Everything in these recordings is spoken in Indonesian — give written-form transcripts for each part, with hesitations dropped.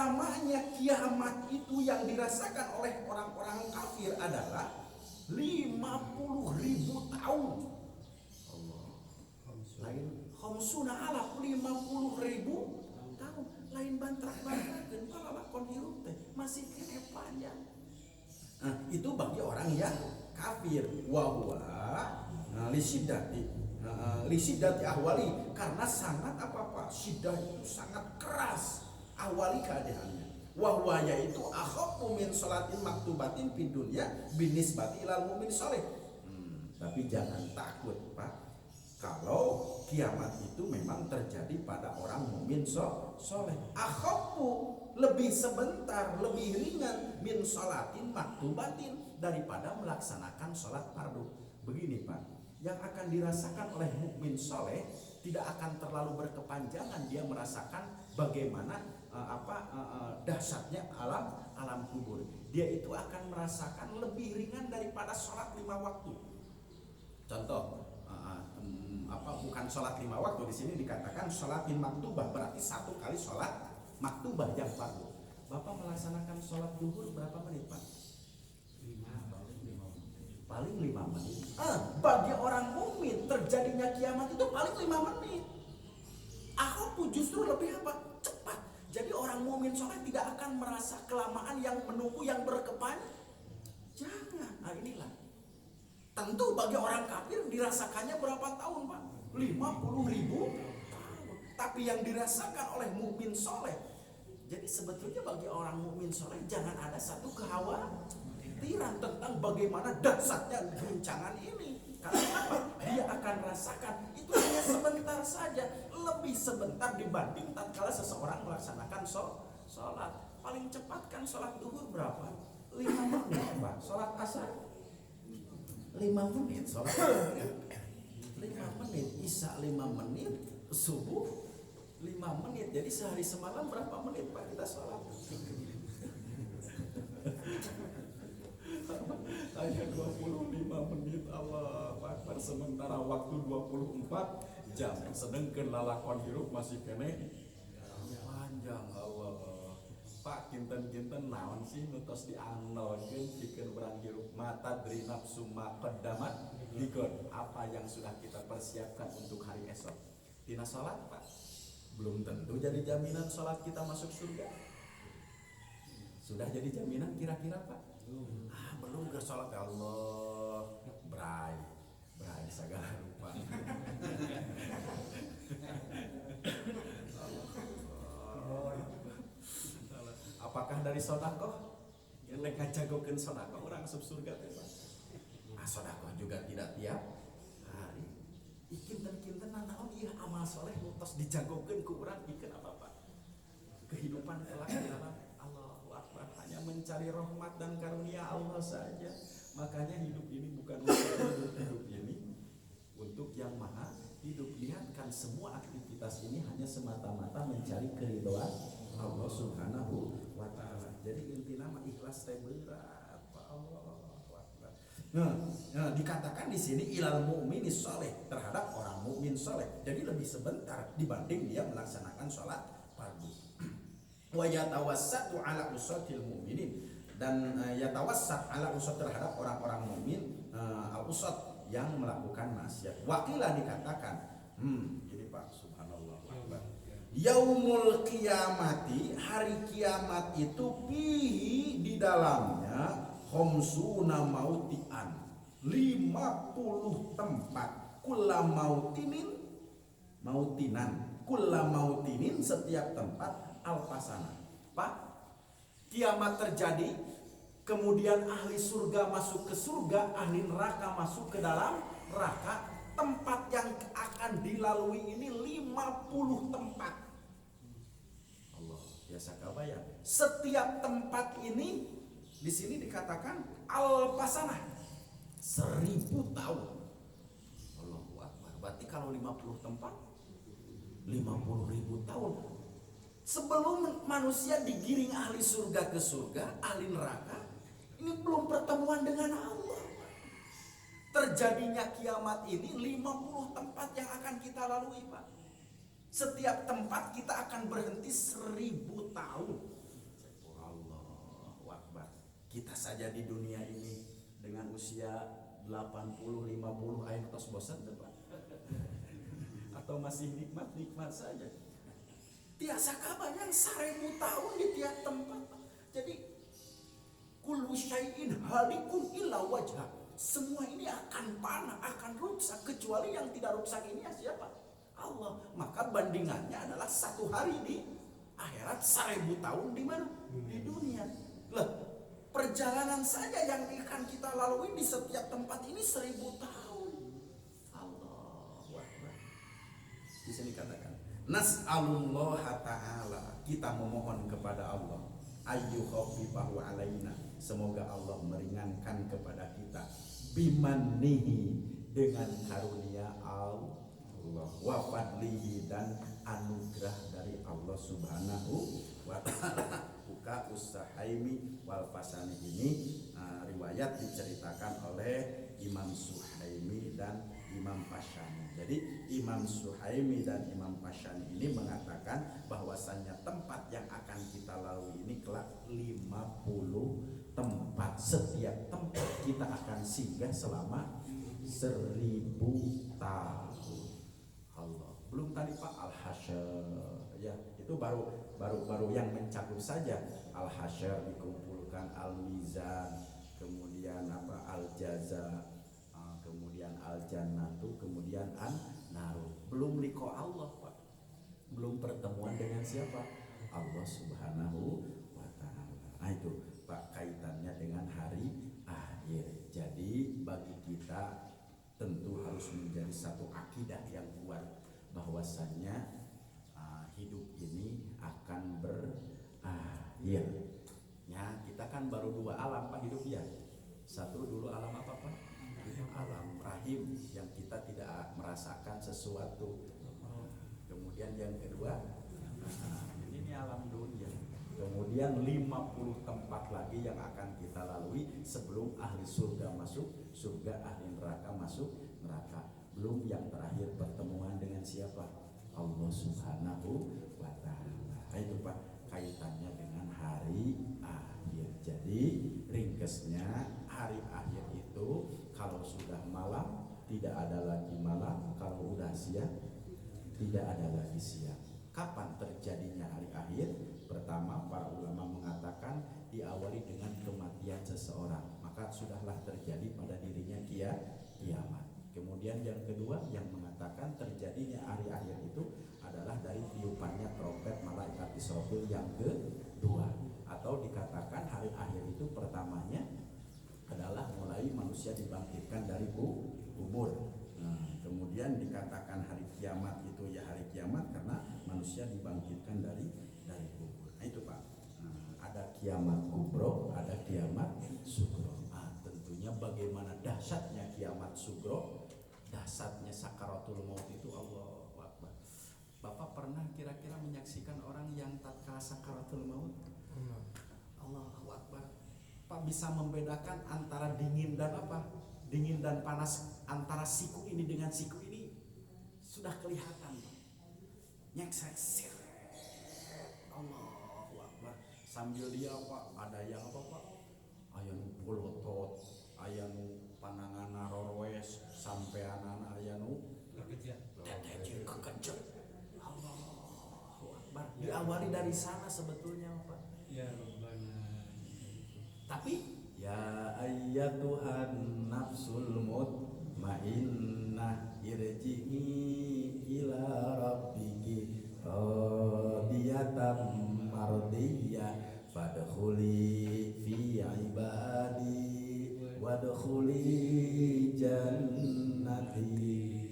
lamanya kiamat itu yang dirasakan oleh orang-orang kafir adalah 50.000 tahun. Allah. Lain khamsuna alaf 50.000 tahun. Lain bantrak-bantrakeun palakon hirup teh masih kene panjang. Nah, itu bagi orang yang kafir. Wa huwa lisidati ahwali, karena sangat apa-apa, syiddah itu sangat keras ahwali keadaannya. Wa huwa yaitu akhaffu min sholatin maktubatin fid dunya binisbati ilal mu'min shalih. Tapi jangan takut, Pak. Kalau kiamat itu memang terjadi pada orang mukmin soleh. Akhaffu, lebih sebentar, lebih ringan, min sholatin maktubatin, daripada melaksanakan sholat fardu. Begini, Pak, yang akan dirasakan oleh mukmin soleh tidak akan terlalu berkepanjangan. Dia merasakan bagaimana dahsyatnya alam kubur. Dia itu akan merasakan lebih ringan daripada sholat 5 waktu. Contoh, bukan sholat 5 waktu, di sini dikatakan sholatin maktubah, berarti 1 kali sholat maktubah yang fardu. Bapak melaksanakan sholat zuhur berapa menit, Pak? 5 paling 5 menit. Bagi orang mukmin terjadinya kiamat itu paling 5 menit. Aku justru lebih apa? Cepat. Jadi orang mukmin soleh tidak akan merasa kelamaan yang menunggu yang berkepanjangan. Nah, inilah. Tentu bagi orang kafir dirasakannya berapa tahun, Pak? 50.000 tahun. Tapi yang dirasakan oleh mukmin soleh. Jadi sebetulnya bagi orang mukmin soleh jangan ada satu kekhawatiran tentang bagaimana dahsyatnya guncangan ini. Karena apa? Dia akan rasakan itu hanya sebentar saja, lebih sebentar dibanding tatkala seseorang melaksanakan sholat. Paling cepat kan sholat duhur berapa? 5 menit, Pak. Sholat asar 5 menit, sholat 5 menit, isya 5 menit, subuh 5 menit. Jadi sehari semalam berapa menit, Pak, kita sholat? Hanya 25 menit. Allah Akbar. Sementara waktu 24 jam. Sedangkan lalakon hirup masih kene panjang. Allah. Pak, kinten-kinten naon sih nutos dianalkeun pikeun urang hirup mata dari nafsu maqaddamat dikon. Apa yang sudah kita persiapkan untuk hari esok? Tina salat, Pak. Belum tentu jadi jaminan salat kita masuk surga. Sudah jadi jaminan kira-kira, Pak? Belum ke salat ya Allah. Bray segala rupa. Apakah dari sedekah? Yang ngajagokeun sedekah urang asup surga teh, Pak. Sedekah juga tidak tiap hari. Kinten-kinten naon ieu amal saleh nu tos dijagokeun ku urang pikeun apa, Pak? Kehidupan kelak di alam. Allahu Akbar. Hanya mencari rahmat dan karunia Allah saja. Makanya hidup ini bukan untuk hidup ini untuk yang maha hidup. Lihatkan semua aktivitas ini hanya semata-mata mencari keridhaan Allah Subhanahu wa ta'ala. Jadi intinya mah ikhlas teh berat, Pak. Allah Akbar. Nah, dikatakan di sini ilal mu'mini sholih, terhadap orang mukmin saleh. Jadi lebih sebentar dibanding dia melaksanakan sholat fardu. Wa yatawassatu ala usatil mu'minin, dan yatawassat ala usat terhadap orang-orang mukmin al-usat yang melakukan maksiat. Wakilah dikatakan jadi Pak, subhanallah. Yaumul qiyamati, hari kiamat itu fihi, di dalamnya khamsuna mautian, 50 tempat, kulla mautinin, setiap tempat alpasana. Pak, kiamat terjadi, kemudian ahli surga masuk ke surga, ahli neraka masuk ke dalam neraka. Tempat yang akan dilalui ini 50 tempat. Allah, biasa kabayang. Setiap tempat ini di sini dikatakan alpasanah, 1000 tahun. Allahu Akbar. Berarti kalau 50 tempat 50.000 tahun. Sebelum manusia digiring ahli surga ke surga, ahli neraka, ini belum pertemuan dengan Allah. Terjadinya kiamat ini 50 tempat yang akan kita lalui, Pak. Setiap tempat kita akan berhenti 1000 tahun. Kita saja di dunia ini dengan usia 80, 50 air tos bosan Pak. Atau masih nikmat-nikmat saja. Tiasa kabayang 1000 tahun di tiap tempat. Jadi kullu syai'in halikun illa wajha. Semua ini akan panah, akan rusak, kecuali yang tidak rusak ini siapa? Allah. Maka bandingannya adalah 1 hari di akhirat, 1000 tahun di mana? Di dunia. Lah, perjalanan saja yang akan kita lalui di setiap tempat ini 1000 tahun. Allahu Akbar. Di sini katakan, nas'alullaha ta'ala, kita memohon kepada Allah, ayyukhaffifahu alaina, semoga Allah meringankan kepada kita, bimannihi, dengan karunia Allah, wa fadlihi, dan anugerah dari Allah Subhanahu wa ta'ala. Buka Usahaimi wal Fasani ini riwayat diceritakan oleh Imam Suhaimi dan Imam Pasyani. Jadi Imam Suhaimi dan Imam Pasyani ini mengatakan bahwasannya tempat yang akan kita lalui ini kelak 50 tempat. Setiap tempat kita akan singgah selama 1000 tahun. Allah. Belum tadi Pak Al-Hasyr, ya itu baru yang mencakup saja. Al-Hasyr dikumpulkan, Al-Mizan, kemudian Al-Jaza, kemudian Al-Jannatu, kemudian An-Naru. Belum liqa Allah Pak. Belum pertemuan dengan siapa? Allah Subhanahu wa ta'ala. Nah itu Pak, kaitannya dengan hari akhir. Jadi bagi kita tentu harus menjadi satu akidah yang kuat bahwasannya hidup ini akan berakhir. Ya, kita kan baru 2 alam Pak hidup ya. Satu dulu alam apa Pak? Alam rahim yang kita tidak merasakan sesuatu. Kemudian yang kedua, ini alam dunia. Kemudian 50 tempat lagi yang akan kita lalui sebelum ahli surga masuk surga, ahli neraka masuk neraka. Belum yang terakhir pertemuan dengan siapa? Allah Subhanahu wa ta'ala. Itu Pak, kaitannya dengan hari akhir. Jadi ringkesnya, hari akhir itu kalau sudah malam tidak ada lagi malam, kalau udah siang tidak ada lagi siang. Kapan terjadinya hari akhir? Pertama, para ulama mengatakan diawali dengan kematian seseorang, maka sudahlah terjadi pada dirinya kiamat. Kemudian yang kedua yang mengatakan terjadinya hari akhir itu adalah dari tiupannya trompet malaikat Israfil yang kedua. Atau dikatakan hari akhir itu pertamanya adalah mulai manusia dibangkitkan dari kubur. Kemudian dikatakan hari kiamat itu ya hari kiamat karena manusia dibangkitkan dari kubur. Nah itu Pak, ada kiamat kubro, ada kiamat sugro. Tentunya bagaimana dahsyatnya kiamat sugro, dahsyatnya sakaratul maut itu Allahu Akbar. Bapak pernah kira-kira menyaksikan orang yang tatkala sakaratul maut? Allahu Akbar. Pak bisa membedakan antara dingin dan apa? Dingin dan panas, antara siku ini dengan siku ini sudah kelihatan. Nyeksek, Allahu Akbar. Sambil dia Pak, ada yang apa Pak? Aya nu polotot, aya nu panangan rorowes, sampai anak aya nu tetejir kekejut. Allahu Akbar. Diawali dari sana sebetulnya Pak. Ya Rabbana. Tapi ya ayyatuhan nafsul mutmainnah irji'i ila rabbiki radiyatan mardiyah fadkhuli fi ibadi wadkhuli jannati.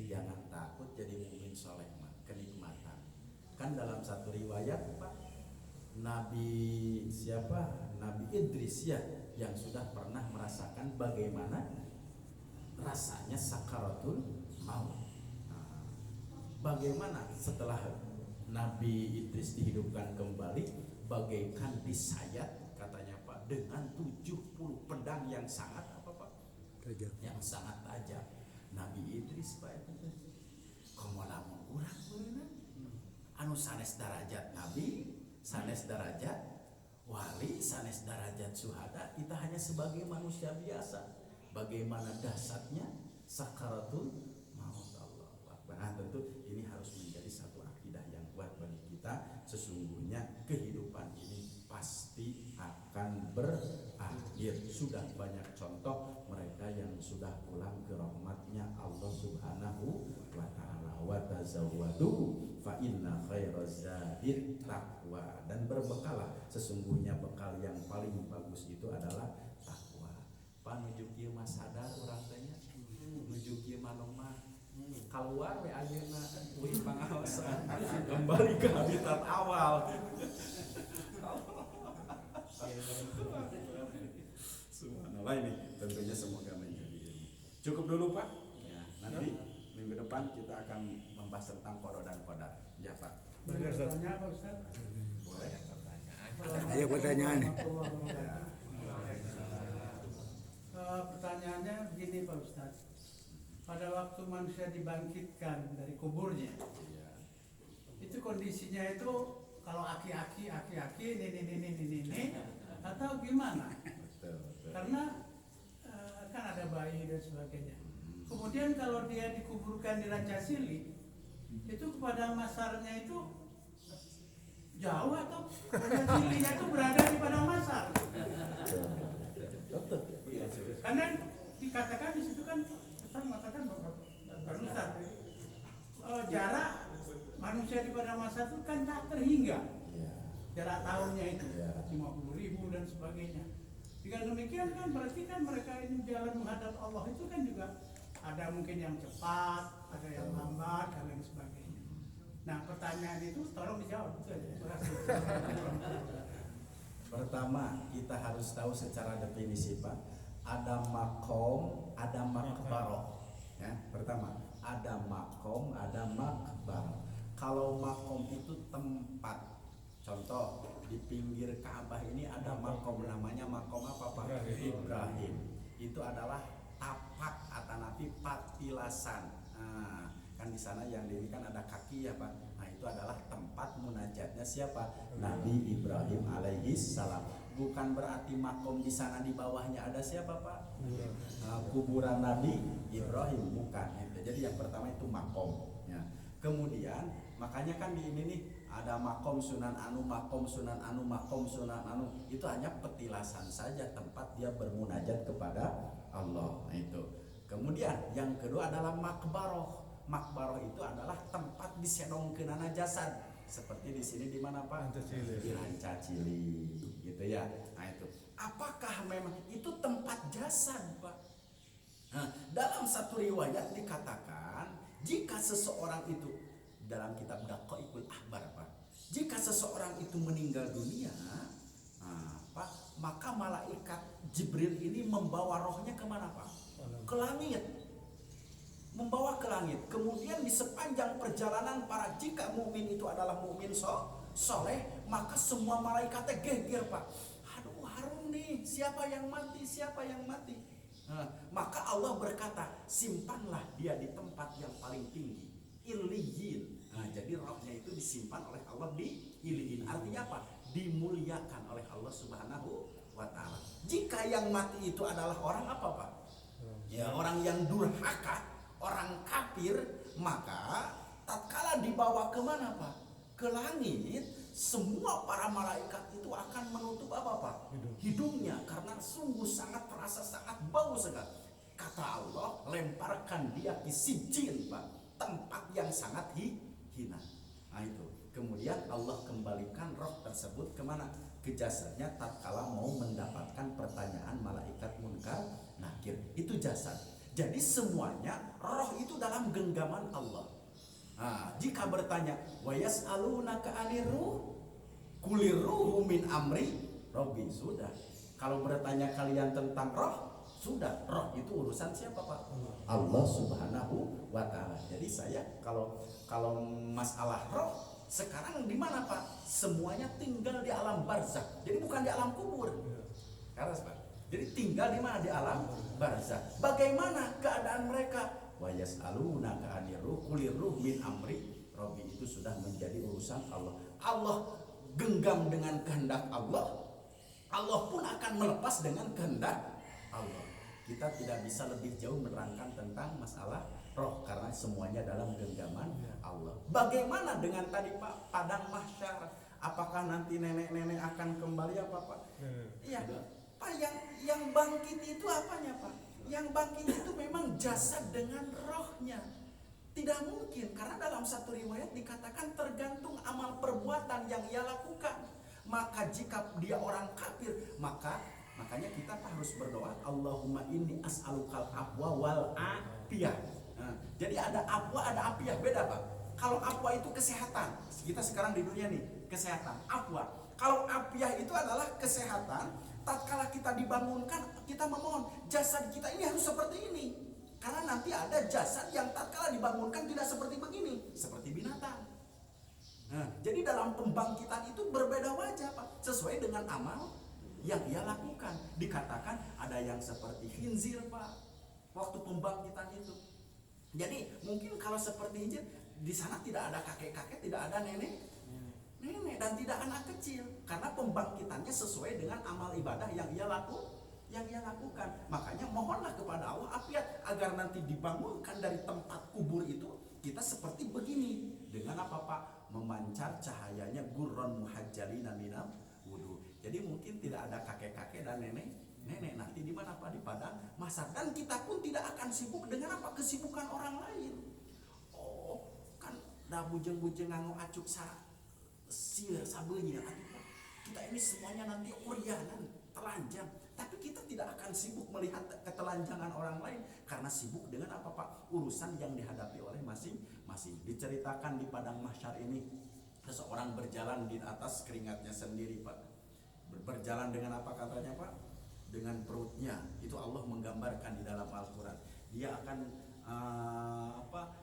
Jangan takut jadi mukmin soleh, kenikmatan. Kan dalam satu riwayat Pak, Nabi siapa? Nabi Idris ya, yang sudah pernah merasakan bagaimana rasanya sakaratul maut. Bagaimana setelah Nabi Idris dihidupkan kembali, bagaikan disayat katanya Pak dengan 70 pedang yang sangat apa Pak? Tajam. Yang sangat tajam. Nabi Idris Pak itu komo lamun urang beunang anu sanes darajat Nabi, sanes darajat wali, sanes darajat syuhada, kita hanya sebagai manusia biasa. Bagaimana dahsyatnya sakaratul maut, Allah. Nah, tentu ini harus menjadi satu akidah yang kuat bagi kita. Sesungguhnya kehidupan ini pasti akan berakhir. Sudah banyak contoh mereka yang sudah pulang ke rahmatnya Allah Subhanahu wa ta'ala. Wa tazawwadu fa inna khairaz zadit taqwa. Dan berbekalah, sesungguhnya bekal yang paling bagus itu adalah takwa. Panuju kieu mah sadar urang teh nya. Nuju kieu mah keluar we ayeuna kuy pangaosan kembali ke habitat awal. Subhanallah, ini tentunya semoga menjadi ilmu. Cukup dulu Pak. Ya, nanti minggu depan kita akan membahas tentang qada dan qadar. Ya Pak. Boleh bertanya Pak Ustaz? Boleh. Ayo pertanyaan. Pertanyaannya begini Pak Ustaz. Pada waktu manusia dibangkitkan dari kuburnya, itu kondisinya itu kalau aki-aki ini atau gimana? Karena kan ada bayi dan sebagainya. Kemudian kalau dia dikuburkan di Rancasili, itu kepada masarnya itu jauh atau Rancasilinya itu berada di padang masar? Karena dikatakan di situ kan Ustaz mengatakan jarak manusia di padang masar itu kan tak terhingga. Jarak tahunnya itu 50.000 dan sebagainya. Dengan demikian kan berarti kan mereka ini jalan menghadap Allah itu kan juga ada mungkin yang cepat, ada yang lambat dan lain sebagainya. Nah pertanyaan itu tolong dijawab. Pertama, kita harus tahu secara definisi Pak, ada makom, ada makbaroh. Ya, pertama, ada makom, ada makbaroh. Kalau makom itu tempat, contoh di pinggir Ka'bah ini ada makom, namanya makom apa Pak? Ibrahim. Itu adalah tapak atau nabi patilasan. Nah, kan di sana yang ini kan ada kaki ya Pak. Nah, itu adalah tempat munajatnya siapa? Nabi Ibrahim alaihi salam. Bukan berarti makom di sana di bawahnya ada siapa Pak? Kuburan Nabi Ibrahim, bukan. Jadi yang pertama itu makom. Ya. Kemudian makanya kan di ini nih ada makom Sunan Anu, makom Sunan Anu, makom Sunan Anu. Itu hanya petilasan saja tempat dia bermunajat kepada Allah. Nah, itu. Kemudian yang kedua adalah makbaroh. Makbaroh itu adalah tempat disedongkeunana jasad. Seperti di sini di mana Pak? Di Rancacili, gitu ya. Nah itu. Apakah memang itu tempat jasad Pak? Nah, dalam satu riwayat dikatakan jika seseorang itu dalam kitab Daqaiqul Ahbar Pak, jika seseorang itu meninggal dunia, Pak, maka malaikat Jibril ini membawa rohnya kemana Pak? Ke langit. Membawa ke langit. Kemudian di sepanjang perjalanan para jika mukmin itu adalah mukmin soleh, maka semua malaikatnya geger Pak. Aduh harum nih, siapa yang mati, siapa yang mati. Nah, maka Allah berkata, simpanlah dia di tempat yang paling tinggi, Illiyin. Nah, jadi rohnya itu disimpan oleh Allah di Illiyin. Artinya apa? Dimuliakan oleh Allah Subhanahu wa ta'ala. Jika yang mati itu adalah orang apa Pak? Ya, orang yang durhaka, orang kafir, maka tatkala dibawa kemana Pak? Ke langit, semua para malaikat itu akan menutup apa Pak? Hidungnya, karena sungguh sangat terasa sangat bau sekali. Kata Allah, lemparkan dia ke sijil Pak, tempat yang sangat hina. Nah itu. Kemudian Allah kembalikan roh tersebut kemana? Ke jasadnya tatkala mau mendapatkan pertanyaan malaikat munkar nakir. Itu jasad. Jadi semuanya roh itu dalam genggaman Allah. Nah, jika bertanya wa yas'alunaka 'anir ruh qulir ruhu min amri rabbi, sudah. Kalau bertanya kalian tentang roh, sudah. Roh itu urusan siapa Pak? Allah Subhanahu wa ta'ala. Jadi saya kalau masalah roh sekarang di mana Pak? Semuanya tinggal di alam barzakh. Jadi bukan di alam kubur. Karas Pak. Jadi tinggal di mana? Di alam barzakh. Bagaimana keadaan mereka? Wa yas'alunaka 'anir ruh qulir ruh min amri rabbi, itu sudah menjadi urusan Allah. Allah genggam dengan kehendak Allah, Allah pun akan melepas dengan kehendak Allah. Kita tidak bisa lebih jauh menerangkan tentang masalah roh karena semuanya dalam genggaman Allah. Bagaimana dengan tadi Pak, padang mahsyar? Apakah nanti nenek-nenek akan kembali apa Pak? Iya Pak, yang bangkit itu apanya Pak? Yang bangkit itu memang jasad dengan rohnya. Tidak mungkin, karena dalam satu riwayat dikatakan tergantung amal perbuatan yang ia lakukan. Maka jika dia orang kafir, makanya kita harus berdoa, Allahumma inni as'alukal afwa wal afiyah. Nah, jadi ada afwa, ada afiyah, beda Pak. Kalau afwa itu kesehatan, kita sekarang di dunia nih, kesehatan, afwa. Kalau afiyah itu adalah kesehatan, tatkala kita dibangunkan, kita memohon, jasad kita ini harus seperti ini. Karena nanti ada jasad yang tatkala dibangunkan tidak seperti begini, seperti binatang. Nah, jadi dalam pembangkitan itu berbeda wajah Pak, sesuai dengan amal yang ia lakukan. Dikatakan ada yang seperti khinzir Pak, waktu pembangkitan itu. Jadi mungkin kalau seperti khinzir, di sana tidak ada kakek-kakek, tidak ada nenek, dan tidak anak kecil. Karena pembangkitannya sesuai dengan amal ibadah yang ia lakukan. Makanya mohonlah kepada Allah afiat agar nanti dibangunkan dari tempat kubur itu kita seperti begini. Dengan apa Pak? Memancar cahayanya gurron muhajjalina minal wudu. Jadi mungkin tidak ada kakek-kakek dan nenek nanti di mana Pak? Di padang mahsyar. Dan kita pun tidak akan sibuk dengan apa? Kesibukan orang lain. Oh, kan dah bujeng-bujeng nganggo acuk sir sabeunya atuh. Kita ini semuanya nanti uryanan, telanjang. Tapi kita tidak akan sibuk melihat ketelanjangan orang lain karena sibuk dengan apa Pak? Urusan yang dihadapi oleh masing-masing. Diceritakan di padang mahsyar ini seseorang berjalan di atas keringatnya sendiri Pak. Berjalan dengan apa katanya Pak? Dengan perutnya. Itu Allah menggambarkan di dalam Al-Qur'an. Dia akan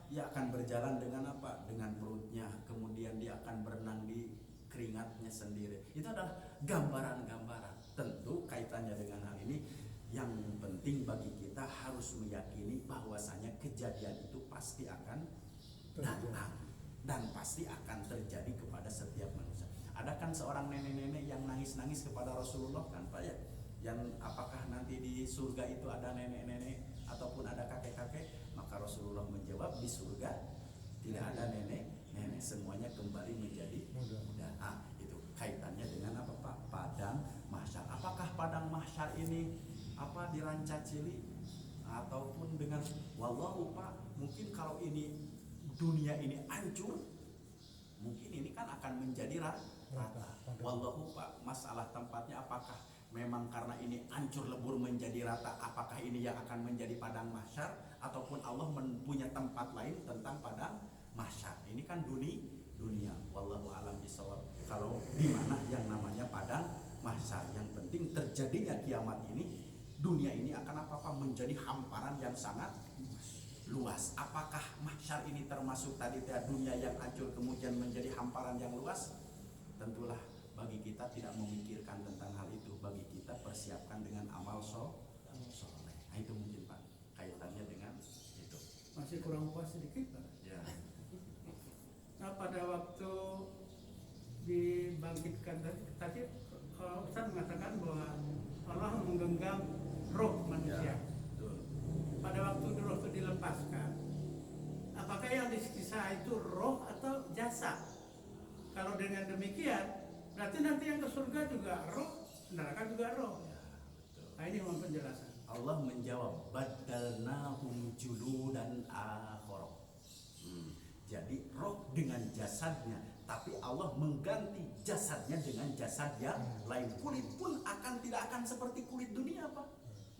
Dia akan berjalan dengan apa? Dengan perutnya. Kemudian dia akan berenang di keringatnya sendiri. Itu adalah gambaran-gambaran. Tentu kaitannya dengan hal ini, yang penting bagi kita harus meyakini bahwasanya kejadian itu pasti akan datang dan pasti akan terjadi kepada setiap manusia. Ada kan seorang nenek-nenek yang nangis-nangis kepada Rasulullah kan Pak ya, yang apakah nanti di surga itu ada nenek-nenek ataupun ada kakek-kakek? Maka Rasulullah menjawab, di surga tidak ada nenek-nenek, semuanya kembali menjadi muda. Itu kaitannya dengan apa Pak? Padang mahsyar. Apakah padang mahsyar ini apa dirancang cili ataupun dengan wallahu Pak? Mungkin kalau ini dunia ini hancur, mungkin ini kan akan menjadi rata. Wallahu Pak, masalah tempatnya apakah memang karena ini hancur lebur menjadi rata, apakah ini yang akan menjadi padang mahsyar ataupun Allah punya tempat lain tentang padang mahsyar? Ini kan dunia. Wallahu a'lam bishawab. Kalau di mana yang namanya padang mahsyar, yang penting terjadinya kiamat ini, dunia ini akan apa menjadi hamparan yang sangat luas. Apakah mahsyar ini termasuk tadi dunia yang hancur kemudian menjadi hamparan yang luas? Tentulah bagi kita tidak memikirkan tentang hal itu. Bagi kita persiapkan dengan amal soleh. Nah itu mungkin Pak kaitannya dengan itu. Masih kurang puas sedikit Pak. Ya. Nah pada waktu dibangkitkan tadi Ustaz mengatakan bahwa Allah menggenggam roh manusia. Pada waktu roh itu dilepaskan, apakah yang disiksa itu roh atau jasad? Kalau dengan demikian, berarti nanti yang ke surga juga roh, neraka juga roh. Nah ini mohon penjelasan. Allah menjawab, badalnahum juludan akhara. Jadi roh dengan jasadnya, tapi Allah mengganti jasadnya dengan jasad yang lain. Kulit pun tidak akan seperti kulit dunia Pak.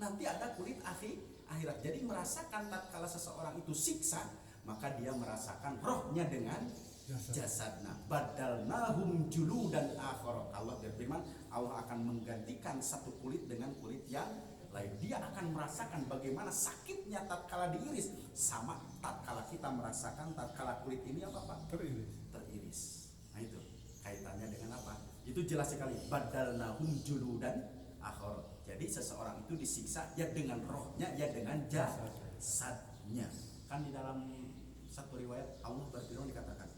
Nanti ada kulit akhirat. Jadi merasakan tatkala seseorang itu siksa, maka dia merasakan rohnya dengan jasadnya. Badalnahum juludan akhara. Allah berfirman, Allah akan menggantikan satu kulit dengan kulit yang lain. Dia akan merasakan bagaimana sakitnya tatkala diiris, sama tatkala kita merasakan tatkala kulit ini apa Pak? Teriris. Nah itu kaitannya dengan apa? Itu jelas sekali. Badalnahum juludan akhara. Jadi seseorang itu disiksa ya dengan rohnya, ya dengan jasadnya. Kan di dalam satu riwayat Allah berfirman dikatakan,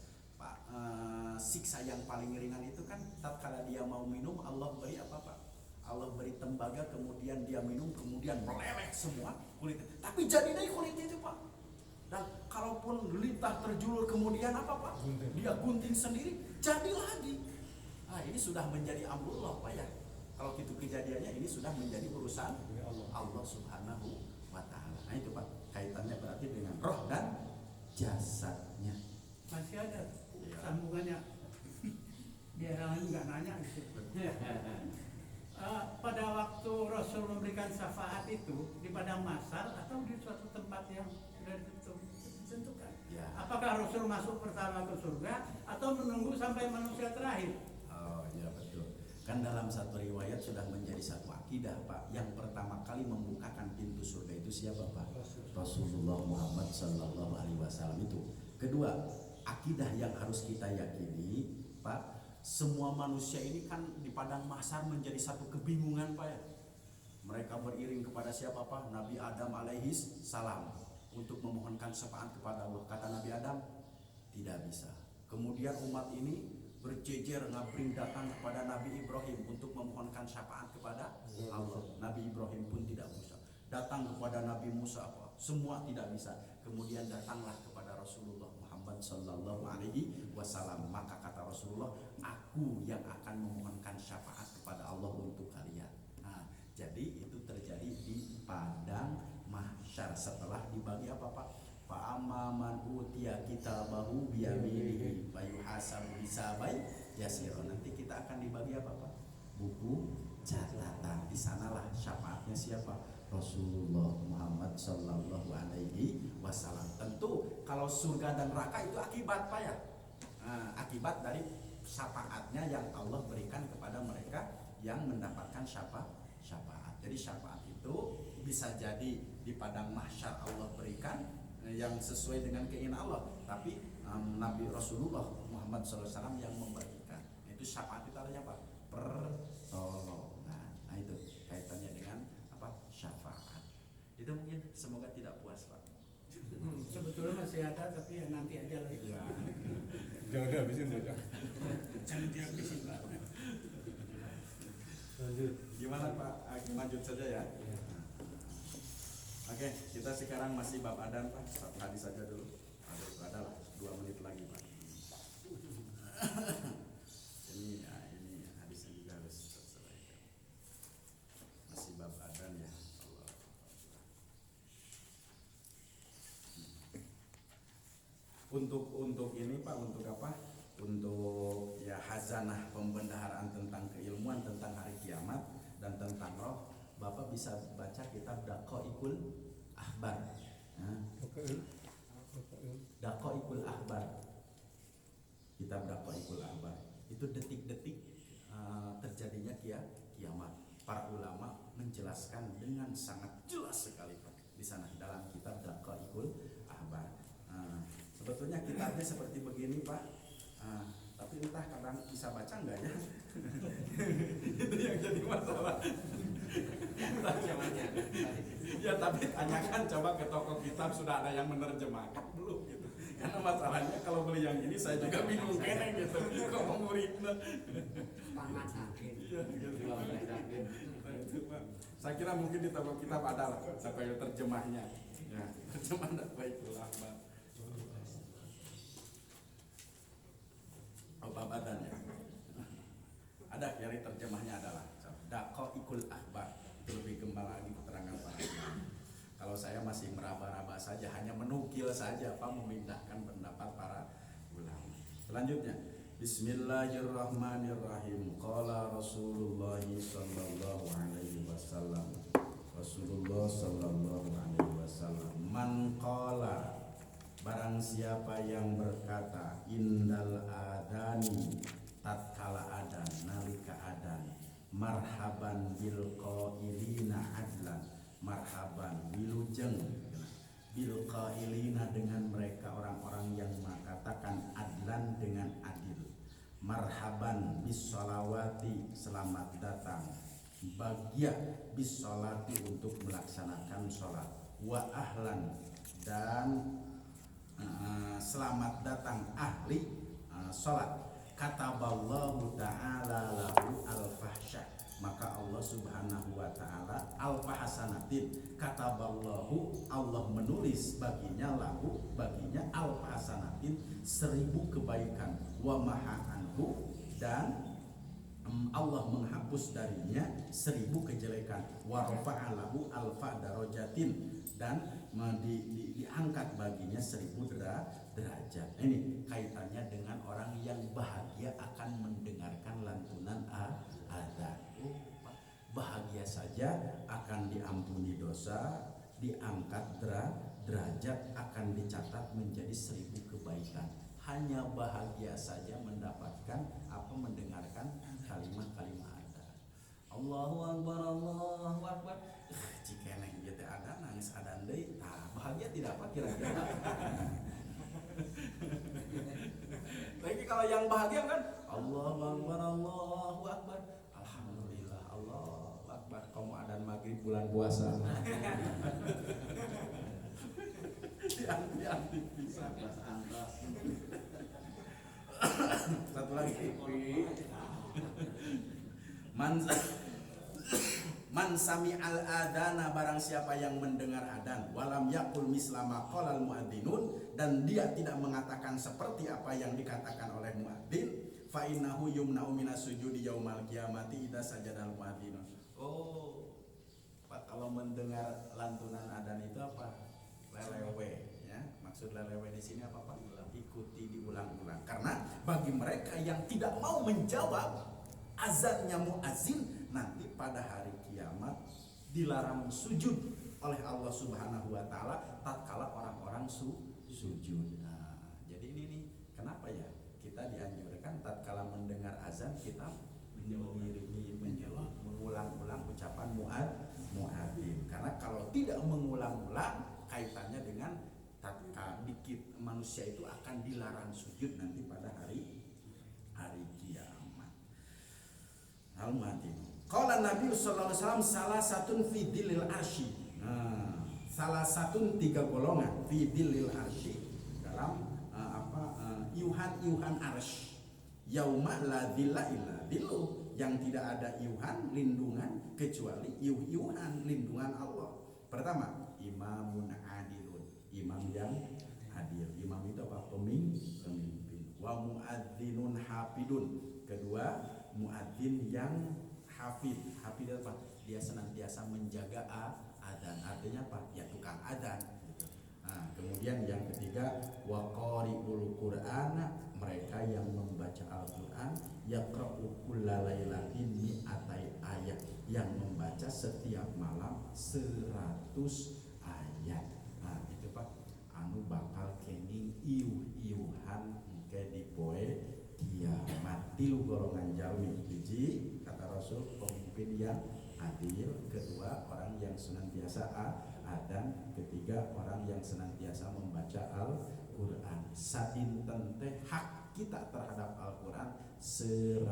siksa yang paling ringan itu kan tatkala dia mau minum, Allah beri apa Pak? Allah beri tembaga, kemudian dia minum, kemudian meleleh semua kulitnya. Tapi jadi deh kulitnya itu Pak. Dan kalaupun lintah terjulur kemudian apa Pak? Dia gunting sendiri, jadi lagi. Nah ini sudah menjadi amrullah Pak ya. Kalau itu kejadiannya ini sudah menjadi urusan Allah Subhanahu wa Ta'ala. Nah itu Pak, kaitannya berarti dengan roh dan jasadnya. Masih ada sambungannya. Biar orang nggak nanya gitu. Pada waktu Rasul memberikan syafaat itu di padang mahsyar atau di suatu tempat yang sudah ditentukan. Ya. Apakah Rasul masuk pertama ke surga atau menunggu sampai manusia terakhir? Oh iya betul. Kan dalam satu riwayat sudah menjadi satu akidah Pak. Yang pertama kali membukakan pintu surga itu siapa Pak? Rasulullah Muhammad Sallallahu Alaihi Wasallam itu. Kedua, akidah yang harus kita yakini Pak. Semua manusia ini kan di padang mahsyar menjadi satu kebingungan Pak ya. Mereka beriring kepada siapa Pak? Nabi Adam alaihi salam untuk memohonkan syafaat kepada Allah. Kata Nabi Adam, tidak bisa. Kemudian umat ini berjejer ngabring datang kepada Nabi Ibrahim untuk memohonkan syafaat kepada Allah. Nabi Ibrahim pun tidak bisa. Datang kepada Nabi Musa Pak, semua tidak bisa. Kemudian datanglah kepada Rasulullah Muhammad Sallallahu Alaihi Wasallam. Maka kata Rasulullah, aku yang akan memohonkan syafaat kepada Allah untuk kalian. Nah, jadi itu terjadi di padang mahsyar setelah dibagi apa Pak? Fa'amma man utiya kitabahu biyaminihi wa yuhasabu hisaban yasira. Nanti kita akan dibagi apa Pak? Buku catatan. Di sanalah syafaatnya siapa? Rasulullah Muhammad Sallallahu Alaihi Wasallam. Tentu kalau surga dan neraka itu akibat Pak ya. Nah, akibat dari syafaatnya yang Allah berikan kepada mereka yang mendapatkan syafaat. Jadi syafaat itu bisa jadi di padang mahsyar Allah berikan yang sesuai dengan keinginan Allah, tapi Nabi Rasulullah Muhammad SAW yang memberikan. Itu syafaat itu artinya apa? Pertolongan. Nah itu kaitannya dengan apa? Syafaat. Itu mungkin semoga tidak puas Pak. Sebetulnya masih ada tapi ya nanti aja lagi. Ya. Jangan dihabisin saja. Jangan dihabisin Pak. Lanjut. Gimana Pak? Lanjut saja ya. Oke, kita sekarang masih bab adan Pak. Satu hadis saja dulu. Ada lah 2 menit lagi Pak. ini hadisnya juga harus terselesaikan. Masih bab adan ya. Allah. Untuk ini Pak, untuk apa? Untuk ya hazanah pembendaharaan tentang keilmuan tentang hari kiamat dan tentang roh. Bapak bisa baca kitab Daqaiqul Ahbar. Daqaiqul Ahbar. Kitab Daqaiqul Ahbar. Itu detik-detik terjadinya kiamat. Para ulama menjelaskan dengan sangat jelas sekali Pak di sana dalam kitab Daqaiqul Ahbar. Sebetulnya kitabnya seperti begini Pak. Tapi entah kadang bisa baca enggak ya? Itu yang jadi masalah. Ya tapi tanyakan coba ke toko kitab sudah ada yang menerjemahkan belum gitu. Karena masalahnya kalau beli yang ini saya juga bingung kene gitu. Kok mau muridnya? Pangan sakit. Ya, gitu. Nah, itu, Pak. Saya kira mungkin di toko kitab ada lah sampai terjemahnya. Ya, terjemah enggak baiklah Pak. Badan ya. Ada dari terjemahnya adalah Daqaiqul Ahbar. Itu lebih gembal lagi keterangan para ulama. Kalau saya masih meraba-raba saja, hanya menukil saja Pak, memindahkan pendapat para ulama. Selanjutnya, Bismillahirrahmanirrahim. Qala Rasulullah sallallahu alaihi wasallam. Rasulullah sallallahu alaihi wasallam, man qala, barang siapa yang berkata, indal adani, tatkala adan, nalika adan, marhaban bil qailina adlan, marhaban wilujeng bil qailina dengan mereka orang-orang yang mengatakan adlan dengan adil, marhaban bis sholawati, selamat datang, bagia bis sholati, untuk melaksanakan sholat, wa ahlan, dan selamat datang ahli sholat, kataballahu ta'ala lahu al-fahsyah, maka Allah alfa hasanatin. Kataballahu, Allah menulis baginya alfa hasanatin 1000 kebaikan. Wa maha anhu, dan Allah menghapus darinya 1000 kejelekan. Wa rafa'alahu alfa darajatin, dan diangkat baginya 1000 derajat. Ini kaitannya dengan orang yang bahagia akan mendengarkan lantunan adzan. Bahagia saja akan diampuni dosa, diangkat derajat, akan dicatat menjadi 1000 kebaikan. Hanya bahagia saja mendapatkan mendengarkan kalimat-kalimat adzan. Allahu Akbar, Allahu Akbar. Jika neng gitu ada nangis adzan deui, bahagia tidak apa kira-kira? Lagi kalau yang bahagia kan Allahu Akbar, Allahu Akbar. Alhamdulillah, Allahu Akbar. Kamu adzan maghrib bulan puasa. Dianti bisa. Satu lagi. Man sami al adana, barang siapa yang mendengar adan, walam yakul mislama qalal muadzinun, dan dia tidak mengatakan seperti apa yang dikatakan oleh muadzin, fa innahu yumna'u minas sujudi yaumal qiyamati idza sajadal muadzinun. Oh, Pak, kalau mendengar lantunan adan itu apa? Lelewe, ya. Maksud lelewe di sini apa, Pak? Ikuti diulang-ulang. Karena bagi mereka yang tidak mau menjawab azannya muadzin, nanti pada hari kiamat dilarang sujud oleh Allah Subhanahu wa taala tatkala orang-orang sujud. Nah, jadi ini nih, kenapa ya kita dianjurkan tatkala mendengar azan kita mengiringi, mengulang-ulang ucapan muadzin. Karena kalau tidak mengulang-ulang, kaitannya dengan dikit manusia itu akan dilarang sujud nanti pada hari kiamat. Al-Muadzin. Qala Nabi sallallahu alaihi wasallam salah satun fi dhillil arsy. Nah, salah satun 3 golongan fi dhillil arsy, dalam iuhan arsy. Yauma la dhilla illa dhillu, yang tidak ada iuhan lindungan kecuali iuhan lindungan Allah. Pertama, imamun adilun, imam yang adil. Imam itu apa? Pemimpin. Wa muadzinun hafidun, kedua muadzin yang hafid. Hafid apa? Dia senantiasa menjaga adzan. Artinya apa? Ya tukang adzan gitu. Nah, kemudian yang ketiga, wa qari'ul Qur'ana, mereka yang membaca Al-Qur'an, yaqra'u kullalailatin mi'atai ayat, yang membaca setiap malam 100 ayat. Nah, itu Pak, anu bakal kenging iuh-iuhan ke di poe kiamat. Tilu golongan jalmi. Hiji, kata Rasul, pemimpin yang adil. Kedua, orang yang senantiasa adzan. Ketiga, orang yang senantiasa membaca Al-Qur'an. Sadinten teh hak kita terhadap Al-Qur'an 100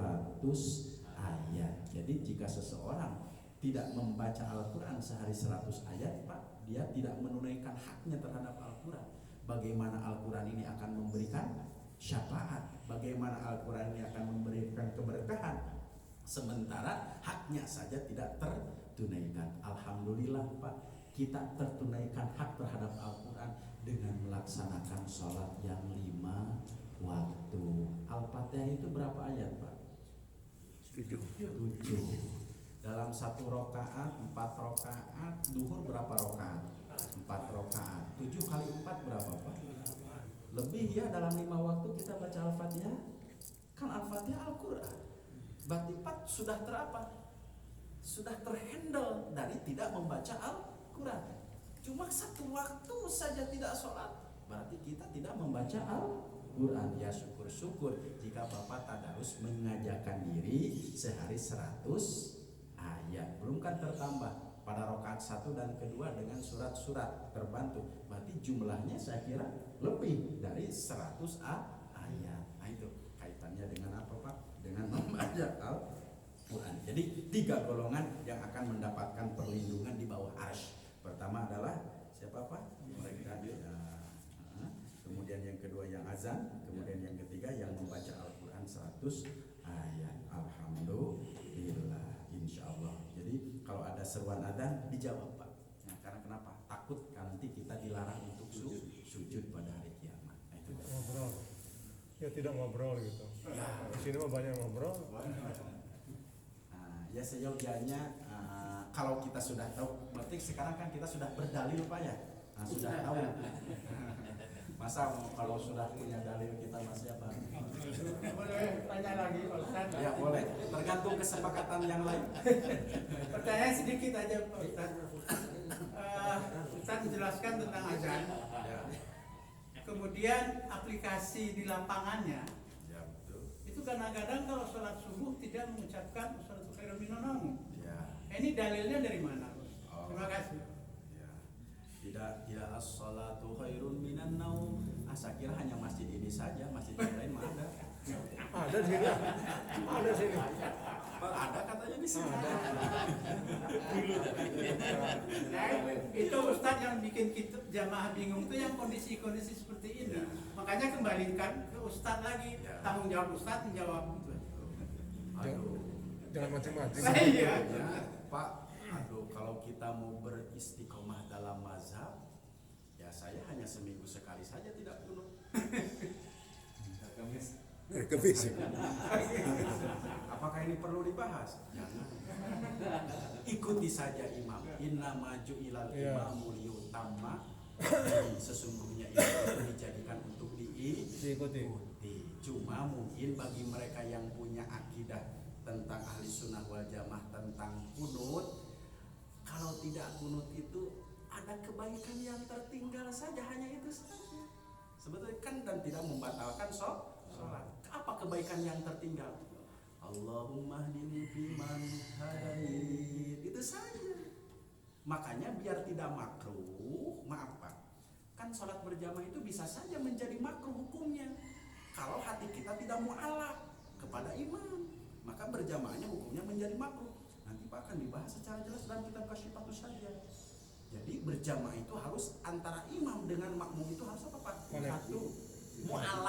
ayat. Jadi jika seseorang tidak membaca Al-Quran sehari 100 ayat, Pak, dia tidak menunaikan haknya terhadap Al-Quran. Bagaimana Al-Quran ini akan memberikan syafaat? Bagaimana Al-Quran ini akan memberikan keberkahan? Sementara haknya saja tidak tertunaikan. Alhamdulillah, Pak, kita tertunaikan hak terhadap Al-Quran dengan melaksanakan sholat yang 5 waktu. Al-Fatihah itu berapa ayat, Pak? 7. Dalam 1 rakaat 4 rakaat. Duhur berapa rakaat? 4 rakaat. 7 kali 4 berapa, Pak? Lebih ya, dalam 5 waktu kita baca Al-Fatihah. Kan Al-Fatihah Al-Quran. Berarti Pak sudah sudah terhandle dari tidak membaca Al-Quran. Cuma 1 waktu saja tidak sholat, berarti kita tidak membaca Al-Quran. Ya syukur-syukur jika Bapak tadarus mengajarkan diri sehari 100 ayat. Belum kan tertambah pada rakaat 1 dan kedua dengan surat-surat terbantu. Berarti jumlahnya saya kira lebih dari 100 ayat. Nah itu kaitannya dengan apa, Pak? Dengan membaca Al-Quran. Jadi 3 golongan yang akan mendapatkan perlindungan di bawah arsy. Pertama adalah siapa, Pak? Mereka ya. Kemudian yang kedua yang azan, kemudian yang ketiga yang membaca Al-Quran 100 ayat. Alhamdulillah, insyaallah. Jadi kalau ada seruan adzan dijawab Pak. Nah, karena kenapa? Takut nanti kita dilarang untuk sujud pada hari kiamat. Nah, itu. Ngobrol. Ya tidak ngobrol gitu. Ya. Di sini mah banyak ngobrol. Nah, ya seyogianya kalau kita sudah tahu, berarti sekarang kan kita sudah berdalil Pak ya. Nah, sudah tahu. Masa kalau sudah punya dalil kita masih apa? Boleh tanya lagi Pak Ustadz? Ya boleh, tergantung kesepakatan yang lain. Pertanyaan sedikit aja Pak Ustadz. Ustadz menjelaskan tentang azan. Ya, Kemudian aplikasi di lapangannya ya betul. itu kadang-kadang kalau sholat subuh tidak mengucapkan sholatu khairun minan naum. Ya. Ini dalilnya dari mana? Oh. Terima kasih. Ya. Tidak as-salatu khairun minan naum. Saya kira hanya masjid ini saja, masjid yang lain mah ada. Ada di sini. Ada sini. Ada katanya di sini. Nah, itu Ustadz yang bikin kita jamaah bingung itu yang kondisi-kondisi seperti ini. Ya. Makanya kembalikan ke Ustadz lagi. Ya. Tanggung jawab Ustadz menjawab itu. Aduh. Jangan mancing-mancing. Iya. Ya, Pak, aduh kalau kita mau beristiqomah dalam mazhab, ya saya hanya seminggu sekali saja tidak kunut. Kemis. Apakah ini perlu dibahas? Jangan. Ikuti saja imam. Inna maju ilal Iya. imamu liyutamma. Sesungguhnya itu dijadikan untuk diikuti. Cuma mungkin bagi mereka yang punya akidah tentang ahli sunnah wal jamaah tentang kunut, kalau tidak kunut itu ada kebaikan yang tertinggal saja, hanya itu saja. Sebetulnya kan dan tidak membatalkan sholat. Apa kebaikan yang tertinggal? Allahumma hdini fiman hadait. Itu saja. Makanya biar tidak makruh, maaf Pak, kan sholat berjamaah itu bisa saja menjadi makruh hukumnya kalau hati kita tidak mu'alaq kepada imam, maka berjamaahnya hukumnya menjadi makruh. Nanti Pak akan dibahas secara jelas dalam kitab Kasyifatus saja. Jadi berjamaah itu harus antara imam dengan makmum itu harus apa Pak? Connect. Satu, mu'alaq